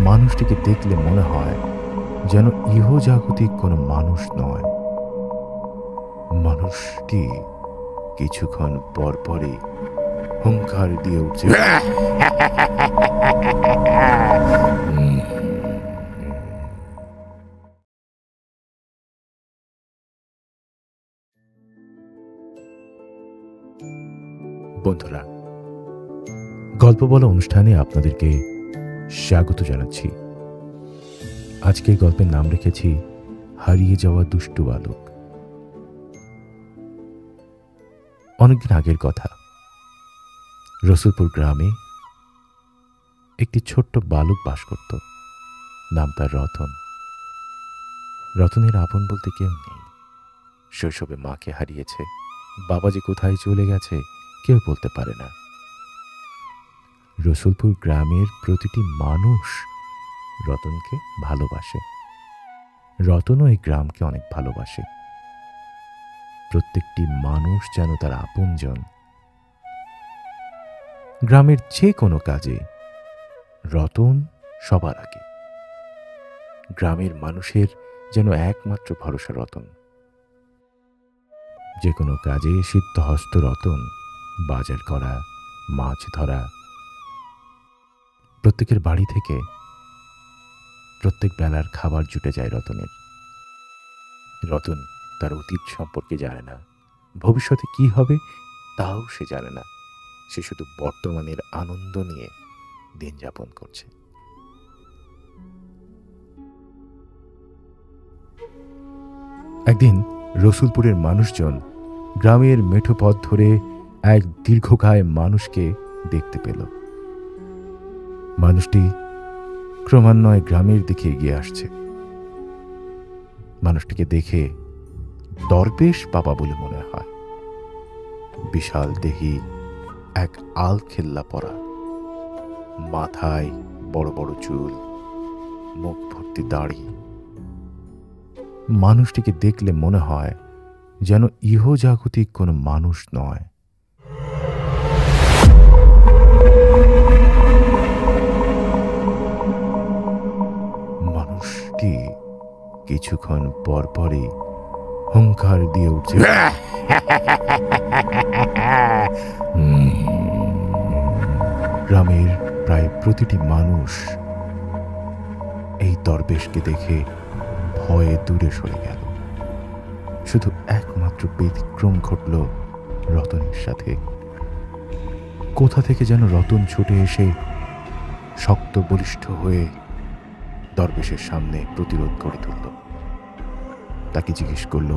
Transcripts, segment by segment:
মানুষটিকে দেখলে মনে হয় যেন ইহজাগতিক কোনো মানুষ নয়। মানুষটি কিছুক্ষণ পরপরই হুঙ্কার দিয়ে উঠছে, বন্ধুরা, গল্প বলা অনুষ্ঠানে আপনাদেরকে স্বাগত জানাচ্ছি। আজকের গল্পের নাম রেখেছি হারিয়ে যাওয়া দুষ্টু বালক। অনেকদিন আগের কথা, রসুলপুর গ্রামে একটি ছোট্ট বালক বাস করত। নাম তার রতন। রতনের আপন বলতে কেউ নেই। শৈশবে মাকে হারিয়েছে। বাবা যে কোথায় চলে গেছে কেউ বলতে পারে না। রসুলপুর গ্রামের প্রতিটি মানুষ রতনকে ভালোবাসে। রতনও এই গ্রামকে অনেক ভালোবাসে। প্রত্যেকটি মানুষ যেন তার আপনজন। গ্রামের যে কোনো কাজে রতন সবার আগে। গ্রামের মানুষের যেন একমাত্র ভরসা রতন। যে কোনো কাজে সিদ্ধহস্ত রতন। বাজার করা, মাছ ধরা, প্রত্যেকের বাড়ি থেকে প্রত্যেক বেলার খাবার জুটে যায় রতনের। রতন তার অতীত সম্পর্কে জানে না, ভবিষ্যতে কি হবে তাও সে জানে না। সে শুধু বর্তমানের আনন্দ নিয়ে দিন যাপন করছে। একদিন রসুলপুরের মানুষজন গ্রামের মেঠো পথ ধরে এক দীর্ঘকায় মানুষকে দেখতে পেল। মানুষটি ক্রমান্বয়ে গ্রামের দিকে এগিয়ে আসছে। মানুষটিকে দেখে দরবেশ বাবা বলে মনে হয়। বিশাল দেহী, এক আলখেল্লা পরা, মাথায় বড় বড় চুল, মুখ ভর্তি দাড়ি। মানুষটিকে দেখলে মনে হয় যেন ইহজাগতিক কোনো মানুষ নয়। মানুষটি কিছুক্ষণ পরপরই হুঙ্কার দিয়ে উঠছে, গ্রামের প্রায় প্রতিটি মানুষ এই দরবেশকে দেখে ভয়ে দূরে সরে গেল। শুধু একমাত্র ব্যতিক্রম ঘটল রতনের সাথে। কোথা থেকে যেন রতন ছুটে এসে শক্ত বলিষ্ঠ হয়ে দরবেশের সামনে প্রতিরোধ করে তুলল। তাকে জিজ্ঞেস করল,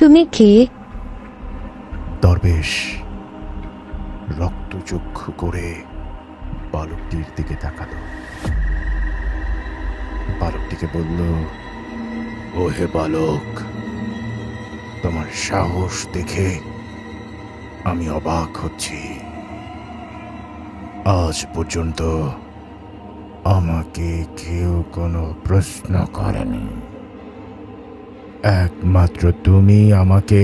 তুমি কে? দরবেশ রক্তচক্ষু করে বালকটির দিকে তাকালো। বালকটিকে বলল, ও হে বালক, তোমার সাহস দেখে আমি অবাক হচ্ছি। আজ পর্যন্ত আমাকে কেউ কোনো প্রশ্ন করেনি। একমাত্র তুমি আমাকে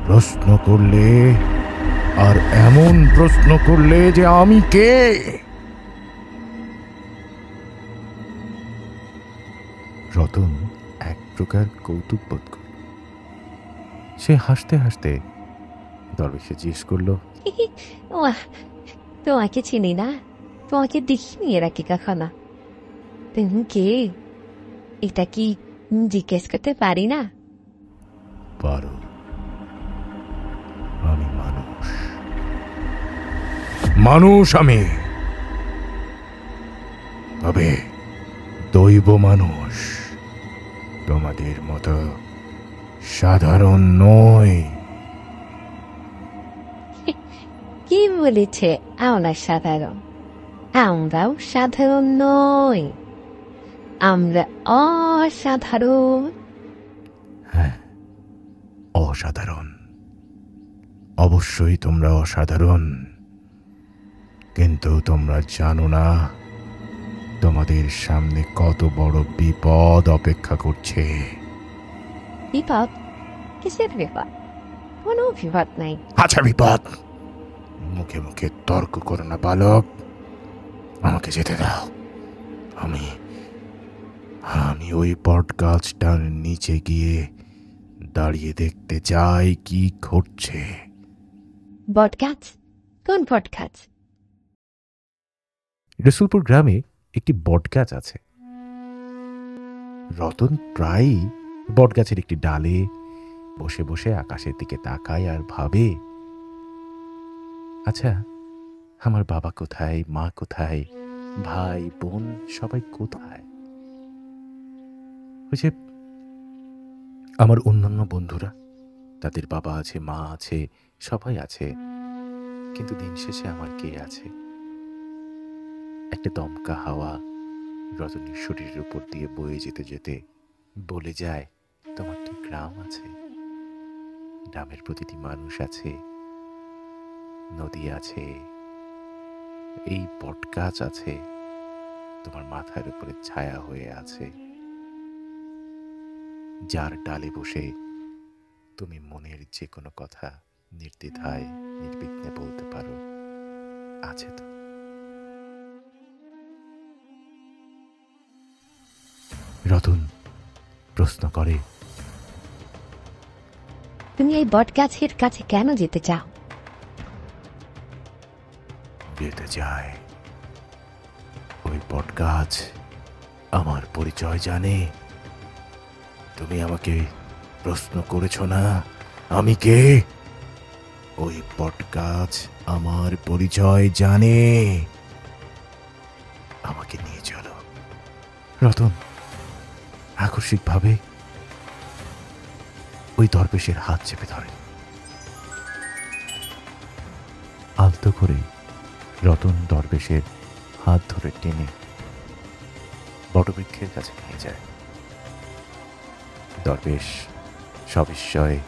প্রশ্ন করলে, আর এমন প্রশ্ন করলে যে আমি কে। রতন এক প্রকার কৌতুক বোধ করল। সে হাসতে হাসতে দরবেশকে জিজ্ঞেস করল, তোমাকে চিনি না, তোমাকে দেখিনি এর আগে কখনো। তুমি কে? এটা কি জিজ্ঞেস করতে পারি না? পারো। আমি মানুষ। মানুষ আমি, তবে দৈব মানুষ। তোমাদের মতো সাধারণ নয়। কি বলেছে আমরা সাধারণ? আমরাও সাধারণ নই, আমরা অসাধারণ। হ্যাঁ, অসাধারণ। অবশ্যই তোমরা অসাধারণ, কিন্তু তোমরা জানো না তোমাদের সামনে কত বড় বিপদ অপেক্ষা করছে। বিপদ? কিসের বিপদ? কোনো বিপদ নাই। আচ্ছা, বিপদ। মুখে মুখে তর্ক করো না বালক। আমাকে যেতে দাও। আমি আমি ওই বট গাছটার নিচে গিয়ে দাঁড়িয়ে দেখতে চাই কি ঘটছে। বট গাছ? কোন বট গাছ? রসুলপুর গ্রামে একটি বট গাছ আছে। রতন প্রায়ই বট গাছের একটি ডালে বসে বসে আকাশের দিকে তাকায় আর ভাবে, আচ্ছা, আমার বাবা কোথায়, মা কোথায়, ভাই বোন সবাই কোথায়? ওই যে আমার অন্যান্য বন্ধুরা, তাদের বাবা আছে, মা আছে, সবাই আছে, কিন্তু দিন শেষে আমার কে আছে? একটা দমকা হাওয়া রজনীর শরীরের উপর দিয়ে বয়ে যেতে যেতে বলে যায়, তোমার কি গ্রাম আছে? গ্রামের প্রতিটি মানুষ আছে, নদী আছে, এই বটগাছ আছে, তোমার মাথার উপরে ছায়া হয়ে আছে, যার ডালে বসে তুমি মনের যে কোনো কথা নির্দ্বিধায় নির্বিঘ্নে বলতে পারো। আছে তো? রতন প্রশ্ন করে, তুমি এই বট গাছের কাছে কেন যেতে চাও? যেতে চায় ওই বটগাছ আমার পরিচয় জানে। তুমি আমাকে প্রশ্ন করেছ না আমি কে? ওই বটগাছ আমার পরিচয় জানে। আমাকে নিয়ে চলো। রতন আকস্মিকভাবে ওই দরবেশের হাত চেপে ধরে। আলতো করে রতন দরবেশের হাত ধরে টেনে বটবৃক্ষের কাছে নিয়ে যায়। দরবেশ সবিস্ময়ে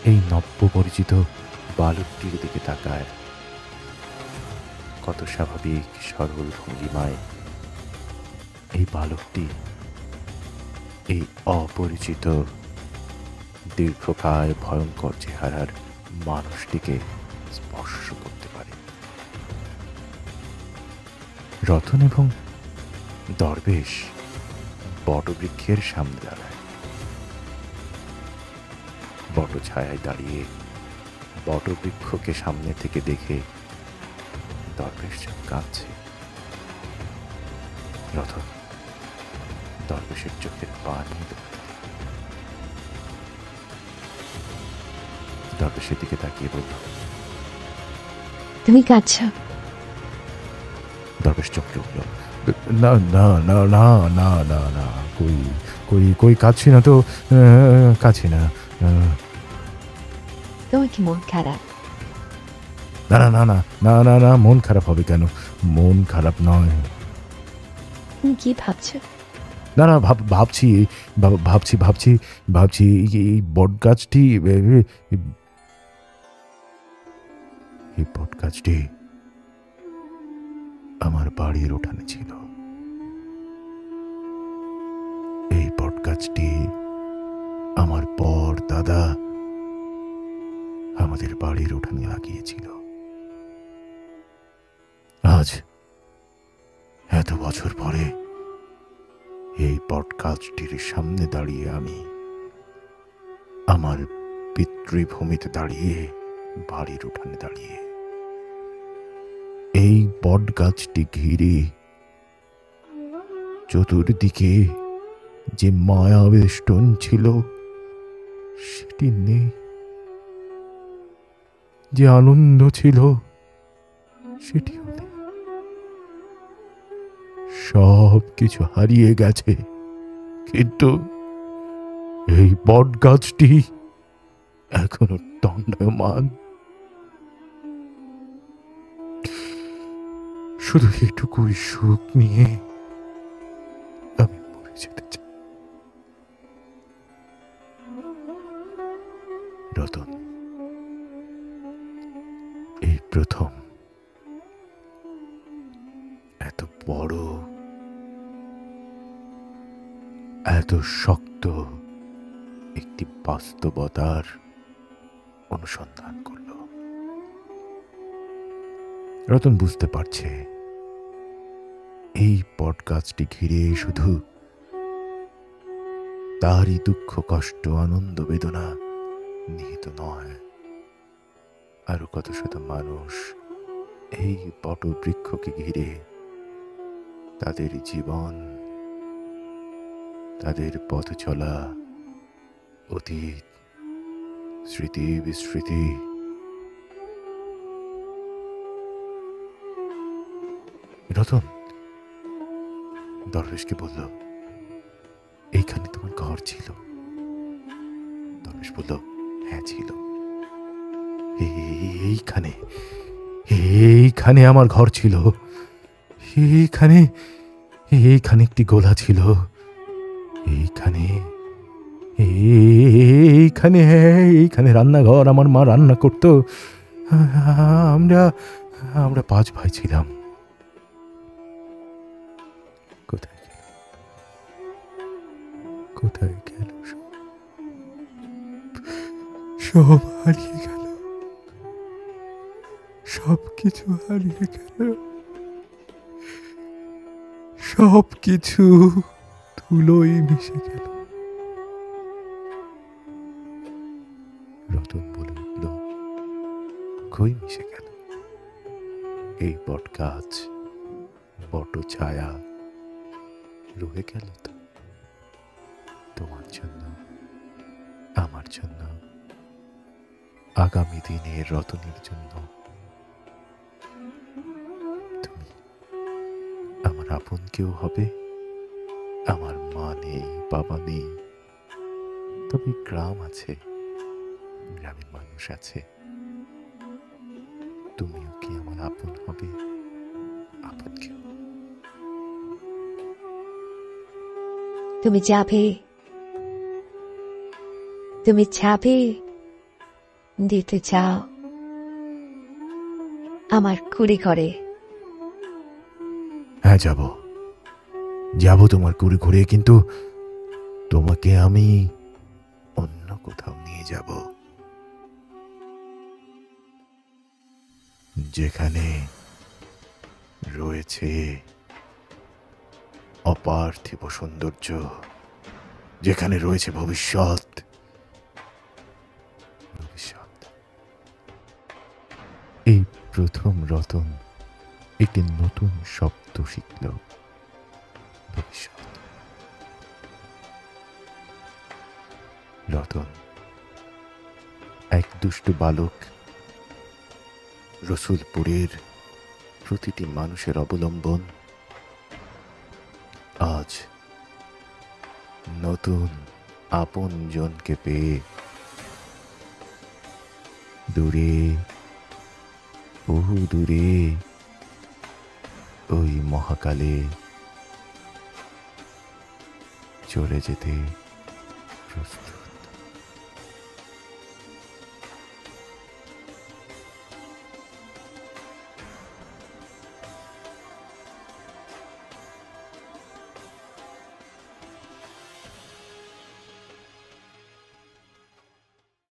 এই নব্য পরিচিত বালকটির দিকে তাকায়। কত স্বাভাবিক সরল ভঙ্গিমায় এই বালকটি এই অপরিচিত দীর্ঘকায় ভয়ঙ্কর চেহারার মানুষটিকে স্পর্শ করতে পারে। রতন এবং দরবেশ বটবৃক্ষের সামনে দাঁড়ায়। বট ছায়ায় দাঁড়িয়ে বটবৃক্ষকে সামনে থেকে দেখে দরবেশ যেন কাঁদছে। রতন দরবেশের চোখের পানি দরবেশের দিকে তাকিয়ে বলল, তুমি কাঁদছ? দরবেশ চমকে উঠল, না না না না না না না, কই কই কই কাঁদছি না তো, কাঁদছি না। তোমার কি মন খারাপ? না না না না না না না, মন খারাপ হবে কেন? মন খারাপ নয়। তুমি কি ভাবছো? না না, ভাবছি ভাবছি ভাবছি ভাবছি এই বটগাছটি, এই বটগাছটি আমার বাড়ির উঠানে ছিল। এই বটগাছটি আমার পর দাদা আমাদের বাড়ির উঠানে লাগিয়েছিল। আজ এত বছর পরে এই বটগাছটির সামনে দাঁড়িয়ে আমি আমার পিতৃভূমিতে দাঁড়িয়ে, বাড়ির উঠানে দাঁড়িয়ে এই বটগাছটি ঘিরে চতুর্দিকে যে মায়া বেষ্টন ছিল সেটি নেই, যে আনন্দ ছিল সেটিও নেই। সব কিছু হারিয়ে গেছে, কিন্তু এই বটগাছটি এখনো দণ্ডায়মান। শুধু এটুকুই সুখ নিয়ে আমি মরে যেতে চাই। রতন এই প্রথম এত বড়, এত শক্ত একটি বাস্তবতার অনুসন্ধান করল। রতন বুঝতে পারছে এই পডকাস্টটি ঘিরে শুধু তারই দুঃখ, কষ্ট, আনন্দ, বেদনা নিহিত নয়, আরো কত শত মানুষ এই বটবৃক্ষকে ঘিরে তাদের জীবন, তাদের পথ চলা, অতীত, স্মৃতি বিস্মৃতি। রতন দরবেশকে বলল, এইখানে তোমার ঘর ছিল? দরবেশ বলল, হ্যাঁ ছিল। এইখানে এইখানে আমার ঘর ছিল। এইখানে এইখানে একটি গোলা ছিল। এইখানে এইখানে এইখানে রান্নাঘর, আমার মা রান্না করত। আমরা আমরা 5 ভাই ছিলাম। কোথায় গেল, কোথায় গেল? সব হারিয়ে গেল, সব কিছু হারিয়ে গেল, সব কিছু ধুলোয় মিশে গেল। রতন বলে উঠল, কই মিশে গেল? এই বট গাছ, বট ছায়া রয়ে গেল তো, তোমার জন্য, আমার জন্য, আগামী দিনের রতনের জন্য। তুমি আমার আপন কেউ হবে। আমার মা নেই, বাবা নেই, তবে গ্রাম আছে, গ্রামের মানুষ আছে। তুমিও কি আমার আপন হবে, আপন কেউ? তুমি যাবে, তুমি যাবে, দিতে চাও আমার কুড়ি ঘরে। হ্যাঁ, যাব, যাব তোমার কুড়ি ঘুরে, কিন্তু তোমাকে আমি অন্য কোথাও নিয়ে যাব, যেখানে রয়েছে অপার্থিব সৌন্দর্য, যেখানে রয়েছে ভবিষ্যৎ। ভবিষ্যৎ। এই প্রথম রতন একটি নতুন শব্দ শিখল, ভবিষ্যৎ। রতন এক দুষ্ট বালক, রসুলপুরের প্রতিটি মানুষের অবলম্বন, আজ নতুন আপন জনকে পেয়ে দূরে, বহু দূরে, ওই মহাকালে চলে যেতে প্রস্তুত।